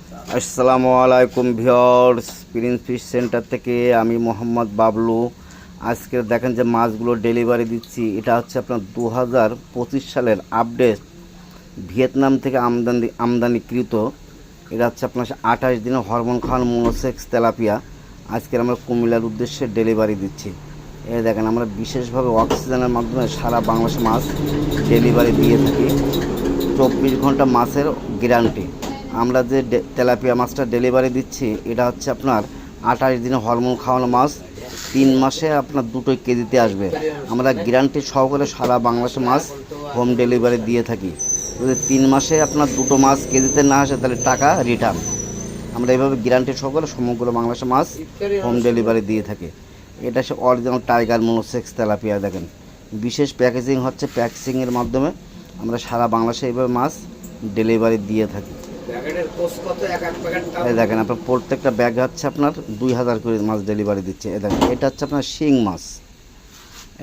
আসসালামু আলাইকুম viewers, Prince fish centre থেকে আমি মোহাম্মদ বাবলু। আজকে দেখেন যে মাছগুলো ডেলিভারি দিচ্ছি, এটা হচ্ছে আপনার 2025 সালের আপডেট, ভিয়েতনাম থেকে আমদানিকৃত। এটা হচ্ছে আপনার 28 দিনে হরমোন খাওয়ানো মনোসেক্স তেলাপিয়া। আজকে আমরা কুমিল্লার উদ্দেশ্যে ডেলিভারি দিচ্ছি। এই দেখেন, আমরা বিশেষভাবে অক্সিজেনের মাধ্যমে সারা বাংলাদেশ মাছ ডেলিভারি দিয়ে থাকি। 24 ঘন্টা মাছের গ্যারান্টি। আমরা যে তেলাপিয়া মাছটা ডেলিভারি দিচ্ছি, এটা হচ্ছে আপনার 28 দিনে হরমোন খাওয়ানো মাছ। 3 মাসে আপনার দুটোই কেজিতে আসবে। আমরা গ্যারান্টি সহকারে সারা বাংলাদেশে মাছ হোম ডেলিভারি দিয়ে থাকি। যদি 3 মাসে আপনার দুটো মাছ কেজিতে না আসে, তাহলে টাকা রিটার্ন। আমরা এইভাবে গ্যারান্টি সহকারে সমগ্র বাংলাদেশে মাছ হোম ডেলিভারি দিয়ে থাকি। এটা সে অরিজিনাল টাইগার মনোসেক্স তেলাপিয়া। দেখেন, বিশেষ প্যাকেজিং হচ্ছে, প্যাকেজিংয়ের মাধ্যমে আমরা সারা বাংলাদেশে এইভাবে মাছ ডেলিভারি দিয়ে থাকি। এই দেখেন, আপনার প্রত্যেকটা ব্যাগ হচ্ছে আপনার 2000 করে মাছ ডেলিভারি দিচ্ছে। এই দেখেন, এটা হচ্ছে আপনার শিং মাছ।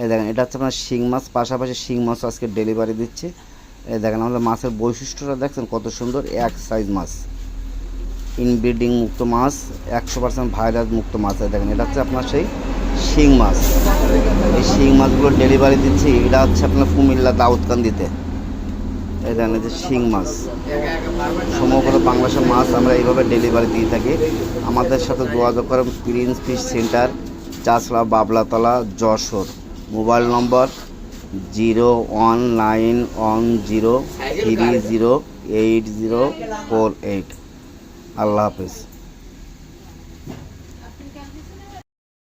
এই দেখেন, এটা হচ্ছে আপনার শিং মাছ, পাশাপাশি শিং মাছ আজকে ডেলিভারি দিচ্ছে। এই দেখেন, আমাদের মাছের বৈশিষ্ট্যটা দেখছেন কত সুন্দর। এক সাইজ মাছ, ইনব্রিডিং মুক্ত মাছ, 100% ভাইরাস মুক্ত মাছ। এই দেখেন, এটা হচ্ছে আপনার সেই শিং মাছ। এই শিং মাছগুলো ডেলিভারি দিচ্ছি, এটা হচ্ছে আপনার কুমিল্লা দাউদকান্দিতে। এই দেখেন, যে শিং মাছ, সমগ্র বাংলাদেশের মাছ আমরা এইভাবে ডেলিভারি দিয়ে থাকি। আমাদের সাথে যোগাযোগ করেন prince fish centre, Chashla Bablatala, Jashore. Mobile number 01910308048। আল্লাহ হাফেজ।